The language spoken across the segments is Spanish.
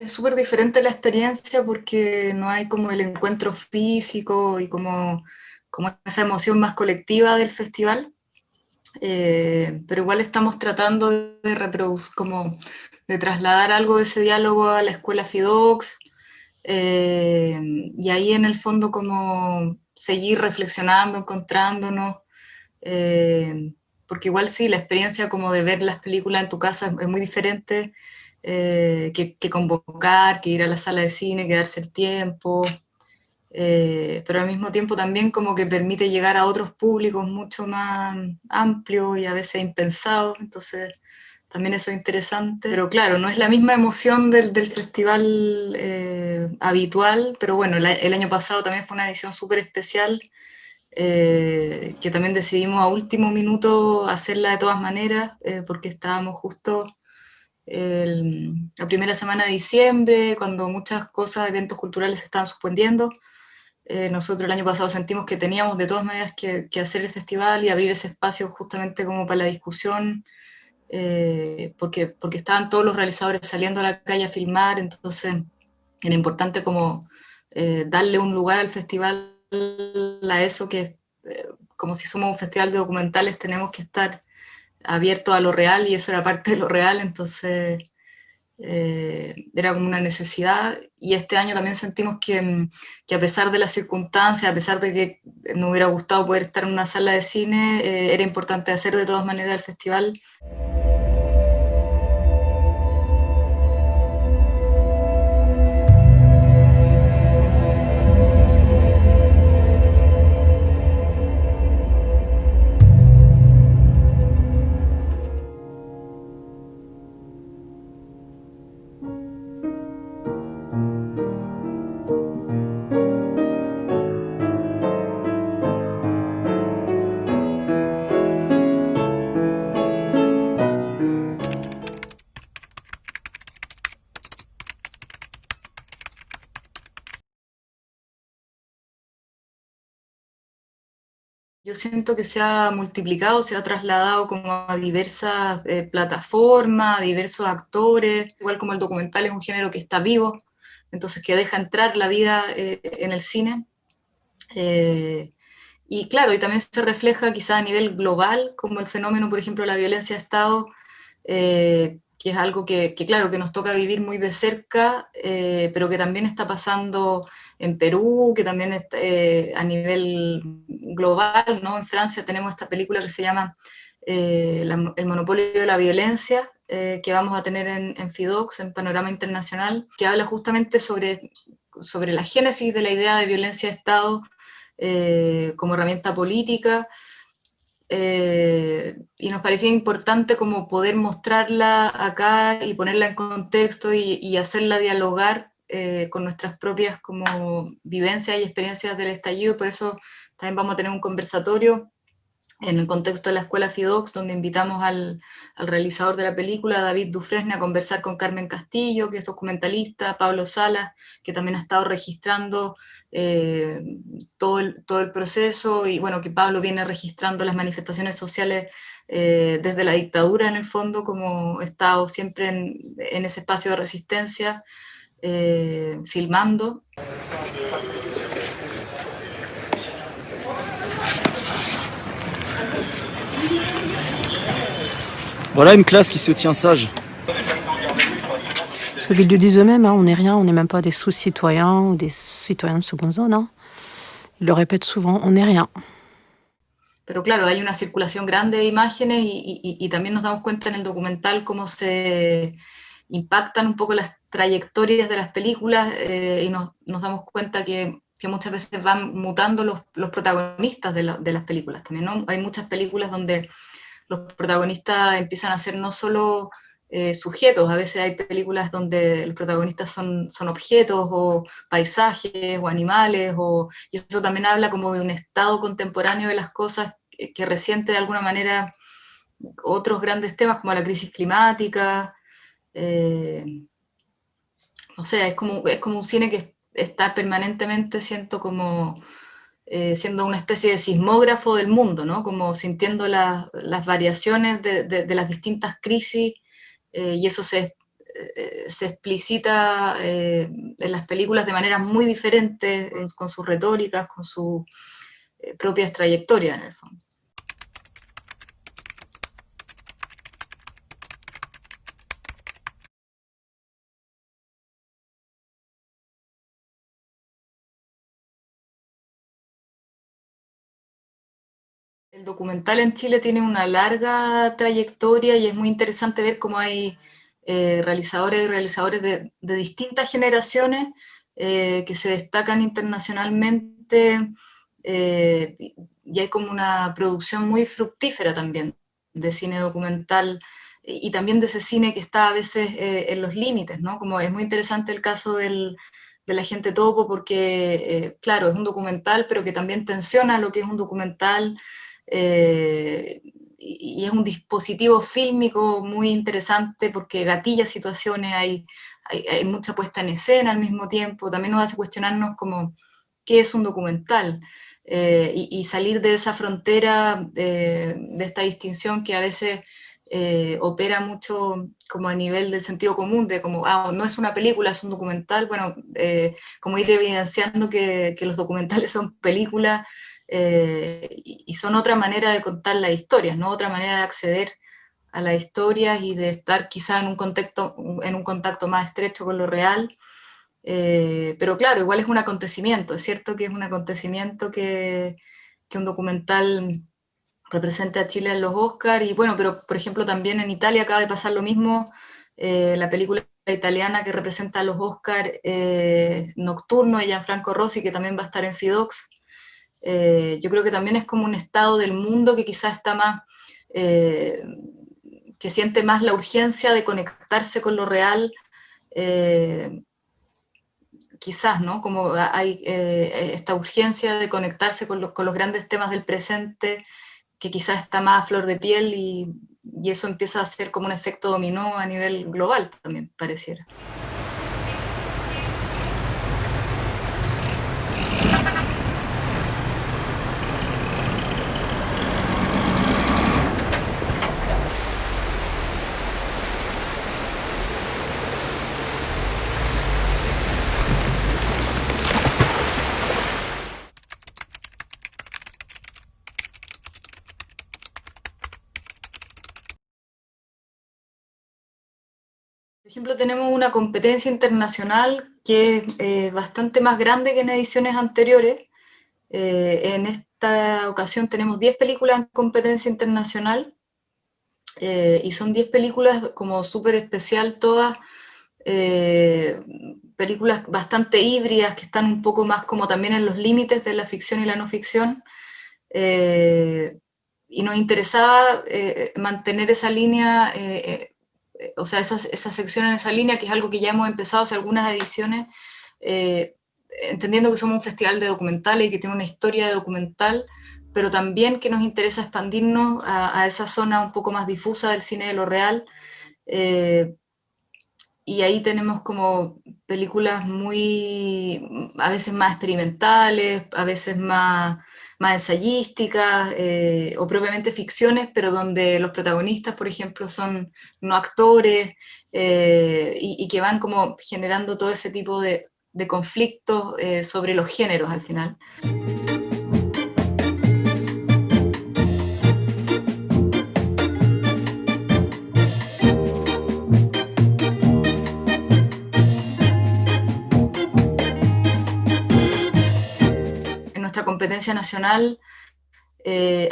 Es súper diferente la experiencia porque no hay como el encuentro físico y como esa emoción más colectiva del festival. Pero igual estamos tratando de reproducir, como de trasladar algo de ese diálogo a la escuela FIDOX, y ahí en el fondo como seguir reflexionando, encontrándonos, eh, porque igual sí, la experiencia como de ver las películas en tu casa es muy diferente, que convocar, que ir a la sala de cine, que darse el tiempo, pero al mismo tiempo también como que permite llegar a otros públicos mucho más amplios y a veces impensados, entonces también eso es interesante. Pero claro, no es la misma emoción del festival habitual, pero bueno, el año pasado también fue una edición súper especial, que también decidimos a último minuto hacerla de todas maneras, porque estábamos justo la primera semana de diciembre, cuando muchas cosas, eventos culturales se estaban suspendiendo. Nosotros el año pasado sentimos que teníamos de todas maneras que hacer el festival y abrir ese espacio justamente como para la discusión, porque estaban todos los realizadores saliendo a la calle a filmar, entonces era importante como darle un lugar al festival a eso que, como si somos un festival de documentales, tenemos que estar abiertos a lo real y eso era parte de lo real, entonces era como una necesidad, y este año también sentimos que a pesar de las circunstancias, a pesar de que nos hubiera gustado poder estar en una sala de cine, era importante hacer de todas maneras el festival. Yo siento que se ha multiplicado, se ha trasladado como a diversas plataformas, a diversos actores, igual como el documental es un género que está vivo, entonces que deja entrar la vida en el cine. Eh, y claro, y también se refleja quizá a nivel global, como el fenómeno, por ejemplo, la violencia de Estado, que es algo claro, que nos toca vivir muy de cerca, pero que también está pasando en Perú, que también está, a nivel global, ¿no? En Francia tenemos esta película que se llama El monopolio de la violencia, que vamos a tener en FIDOX, en Panorama Internacional, que habla justamente sobre la génesis de la idea de violencia de Estado como herramienta política, y nos parecía importante como poder mostrarla acá y ponerla en contexto y hacerla dialogar con nuestras propias como vivencias y experiencias del estallido. Por eso también vamos a tener un conversatorio en el contexto de la escuela FIDOX, donde invitamos al realizador de la película, David Dufresne, a conversar con Carmen Castillo, que es documentalista, Pablo Salas, que también ha estado registrando eh, todo el proceso, y bueno, que Pablo viene registrando las manifestaciones sociales desde la dictadura, en el fondo, como ha estado siempre en ese espacio de resistencia, filmando. Voilà une classe qui se tient sage. Parce qu'ils le disent eux-mêmes, hein, on n'est rien, on n'est même pas des sous-citoyens ou des citoyens de seconde zone. Hein. Ils le répètent souvent, on n'est rien. Pero claro, hay una circulación grande de imágenes y también nos damos cuenta en el documental cómo se impactan un poco las trayectorias de las películas, y nos damos cuenta que muchas veces van mutando los protagonistas de las películas también, ¿no? Hay muchas películas donde los protagonistas empiezan a ser no solo sujetos, a veces hay películas donde los protagonistas son objetos o paisajes o animales, y eso también habla como de un estado contemporáneo de las cosas que resiente de alguna manera otros grandes temas como la crisis climática. eh, no sé, es como un cine que está permanentemente, siento como siendo una especie de sismógrafo del mundo, ¿no? Como sintiendo las variaciones de las distintas crisis, y eso se explicita en las películas de maneras muy diferentes, con sus retóricas, con sus propias trayectorias en el fondo. El documental en Chile tiene una larga trayectoria y es muy interesante ver cómo hay realizadores y realizadores de distintas generaciones que se destacan internacionalmente y hay como una producción muy fructífera también de cine documental y también de ese cine que está a veces en los límites, ¿no? Como es muy interesante el caso del Agente Topo porque, claro, es un documental, pero que también tensiona lo que es un documental, y es un dispositivo fílmico muy interesante porque gatilla situaciones, hay mucha puesta en escena al mismo tiempo, también nos hace cuestionarnos como qué es un documental, y salir de esa frontera, de esta distinción que a veces opera mucho como a nivel del sentido común, de como, no es una película, es un documental, bueno, como ir evidenciando que los documentales son películas, y son otra manera de contar las historias, ¿no? Otra manera de acceder a las historias y de estar quizá en un contacto más estrecho con lo real. Pero claro, igual es un acontecimiento, es cierto que es un acontecimiento que un documental represente a Chile en los Oscars, y bueno, pero por ejemplo también en Italia acaba de pasar lo mismo, la película italiana que representa a los Oscars, Nocturno, de Gianfranco Rosi, que también va a estar en Fidox. Yo creo que también es como un estado del mundo que quizás está más, eh, que siente más la urgencia de conectarse con lo real, eh, quizás, ¿no? Como hay esta urgencia de conectarse con los grandes temas del presente, que quizás está más a flor de piel y eso empieza a ser como un efecto dominó a nivel global también, pareciera. Por ejemplo, tenemos una competencia internacional que es bastante más grande que en ediciones anteriores. En esta ocasión tenemos 10 películas en competencia internacional, y son 10 películas como súper especial todas, eh, películas bastante híbridas que están un poco más como también en los límites de la ficción y la no ficción. eh, y nos interesaba mantener esa línea, o sea, esa sección en esa línea, que es algo que ya hemos empezado hace algunas ediciones, eh, entendiendo que somos un festival de documentales y que tiene una historia de documental, pero también que nos interesa expandirnos a esa zona un poco más difusa del cine de lo real. eh, y ahí tenemos como películas muy, a veces más experimentales, a veces más ensayísticas, o propiamente ficciones, pero donde los protagonistas, por ejemplo, son no actores, y que van como generando todo ese tipo de conflictos sobre los géneros al final. En nuestra competencia nacional,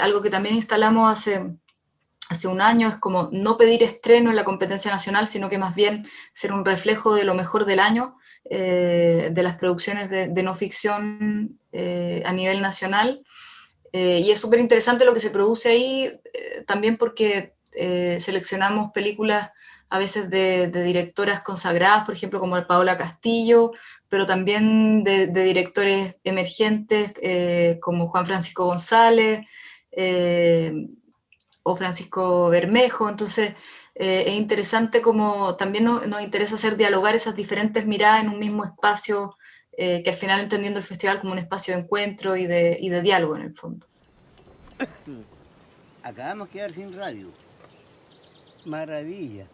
algo que también instalamos hace un año es como no pedir estreno en la competencia nacional, sino que más bien ser un reflejo de lo mejor del año, de las producciones de no ficción a nivel nacional. Y es súper interesante lo que se produce ahí, también porque seleccionamos películas a veces de directoras consagradas, por ejemplo, como Paola Castillo, pero también de directores emergentes como Juan Francisco González, eh, o Francisco Bermejo. Entonces, es interesante como también nos interesa hacer dialogar esas diferentes miradas en un mismo espacio, que al final entendiendo el festival como un espacio de encuentro y de diálogo en el fondo. Acabamos de quedar sin radio. Maravilla.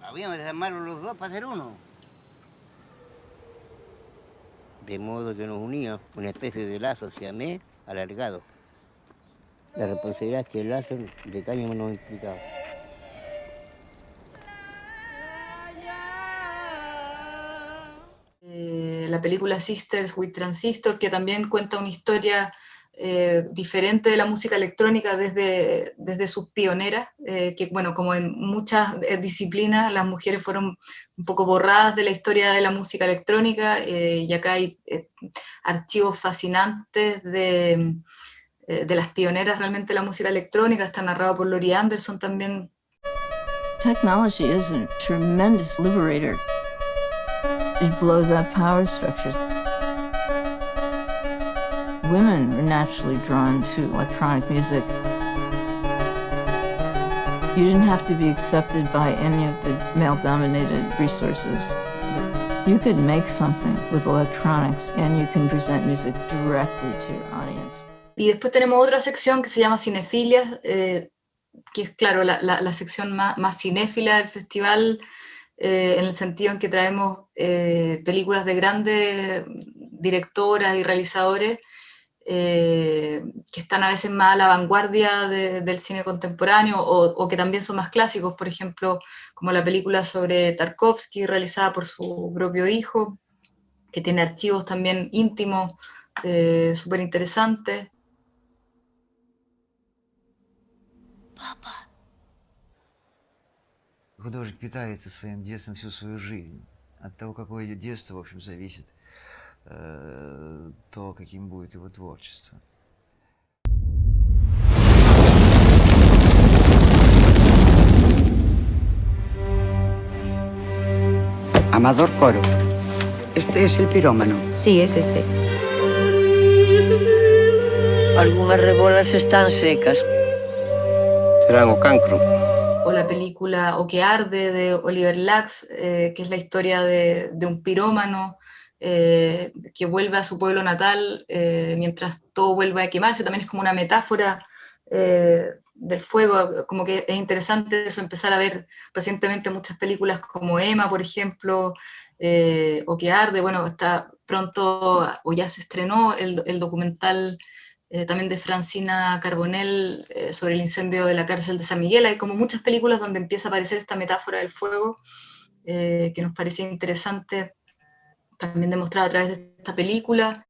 Habíamos desarmado los dos para hacer uno. De modo que nos unía una especie de lazo siamés alargado. La responsabilidad que el lazo de cáñamo nos implicaba. La película Sisters with Transistor, que también cuenta una historia diferente de la música electrónica desde sus pioneras, que bueno, como en muchas disciplinas, las mujeres fueron un poco borradas de la historia de la música electrónica, y acá hay archivos fascinantes de las pioneras realmente de la música electrónica, está narrado por Laurie Anderson también. Technology is a tremendous liberator. It blows up power structures. Women are naturally drawn to electronic music. You didn't have to be accepted by any of the male-dominated resources. You could make something with electronics and you can present music directly to your audience. Y después tenemos otra sección que se llama Cinefilias, que es, claro, la sección más cinéfila del festival, en el sentido en que traemos películas de grandes directoras y realizadores que están a veces más a la vanguardia del cine contemporáneo, o que también son más clásicos, por ejemplo, como la película sobre Tarkovsky, realizada por su propio hijo, que tiene archivos también íntimos, súper interesantes. Художник питается своим детством всю свою жизнь. От того, какое идет детство, в общем, зависит то, каким будет его творчество. Amador Coro. ¿Este es el pirómano? Sí, es este. Algunas rebolas están secas. Serán o cancro. O la película O que arde, de Oliver Lacks, que es la historia de un pirómano que vuelve a su pueblo natal mientras todo vuelve a quemarse. También es como una metáfora del fuego, como que es interesante eso, empezar a ver recientemente muchas películas como Emma, por ejemplo, O que arde. Bueno, está pronto, o ya se estrenó el documental también de Francina Carbonell sobre el incendio de la cárcel de San Miguel. Hay como muchas películas donde empieza a aparecer esta metáfora del fuego, que nos parecía interesante también demostrar a través de esta película.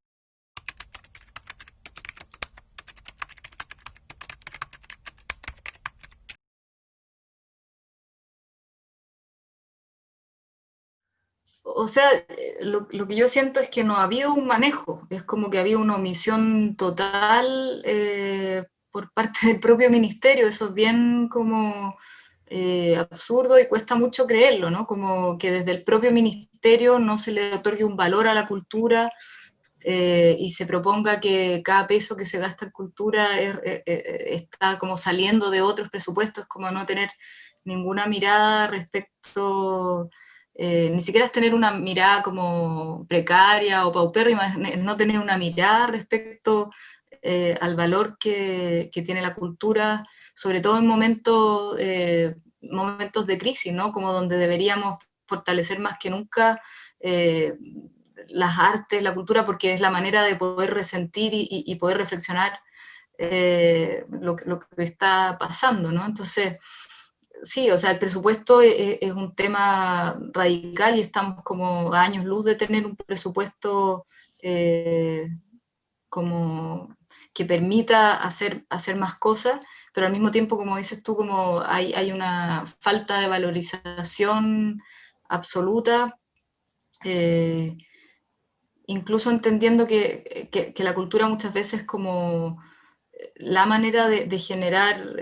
O sea, lo que yo siento es que no ha habido un manejo, es como que había una omisión total por parte del propio ministerio. Eso es bien como absurdo y cuesta mucho creerlo, ¿no? Como que desde el propio ministerio no se le otorgue un valor a la cultura y se proponga que cada peso que se gasta en cultura está como saliendo de otros presupuestos, como no tener ninguna mirada respecto... ni siquiera es tener una mirada como precaria o paupérrima, es no tener una mirada respecto al valor que tiene la cultura, sobre todo en momentos de crisis, ¿no? Como donde deberíamos fortalecer más que nunca las artes, la cultura, porque es la manera de poder resentir y poder reflexionar lo que está pasando, ¿no? Entonces... Sí, o sea, el presupuesto es un tema radical y estamos como a años luz de tener un presupuesto como que permita hacer más cosas, pero al mismo tiempo, como dices tú, como hay una falta de valorización absoluta, incluso entendiendo que la cultura muchas veces es como la manera de generar...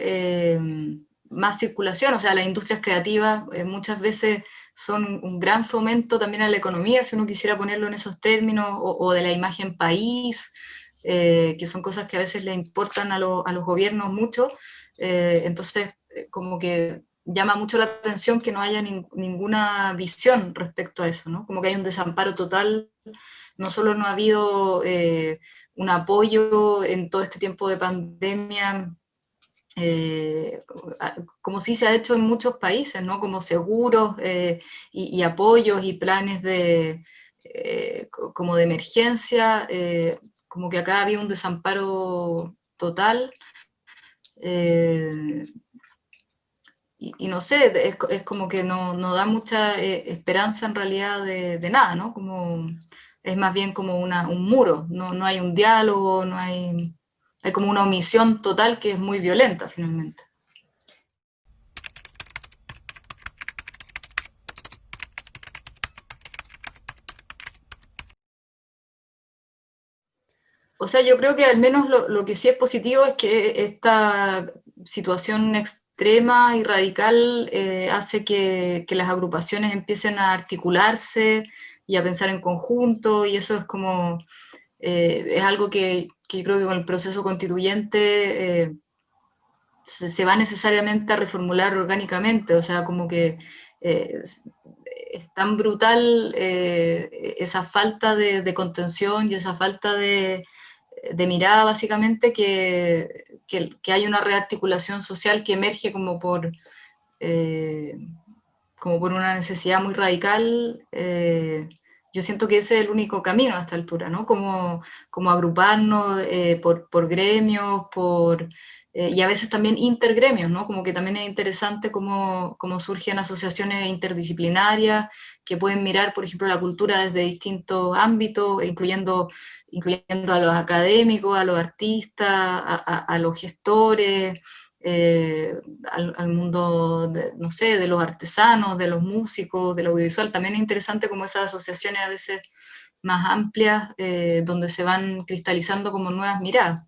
más circulación, o sea, las industrias creativas muchas veces son un gran fomento también a la economía, si uno quisiera ponerlo en esos términos, o de la imagen país, que son cosas que a veces le importan a los gobiernos mucho, entonces como que llama mucho la atención que no haya ninguna visión respecto a eso, ¿no? Como que hay un desamparo total, no solo no ha habido un apoyo en todo este tiempo de pandemia como sí se ha hecho en muchos países, ¿no? Como seguros y apoyos y planes como de emergencia, como que acá había un desamparo total. Y no sé, es como que no da mucha esperanza en realidad de nada, ¿no? Como, es más bien como un muro, no hay un diálogo, hay como una omisión total que es muy violenta finalmente. O sea, yo creo que al menos lo que sí es positivo es que esta situación extrema y radical hace que las agrupaciones empiecen a articularse y a pensar en conjunto, y eso es como, es algo que yo creo que con el proceso constituyente se va necesariamente a reformular orgánicamente, o sea, como que es tan brutal esa falta de contención y esa falta de mirada básicamente que hay una rearticulación social que emerge como por una necesidad muy radical. Yo siento que ese es el único camino a esta altura, ¿no? Como agruparnos por gremios, y a veces también intergremios, ¿no? Como que también es interesante cómo surgen asociaciones interdisciplinarias que pueden mirar, por ejemplo, la cultura desde distintos ámbitos, incluyendo a los académicos, a los artistas, a los gestores, al mundo, no sé, de los artesanos, de los músicos, del audiovisual. También es interesante como esas asociaciones a veces más amplias, donde se van cristalizando como nuevas miradas.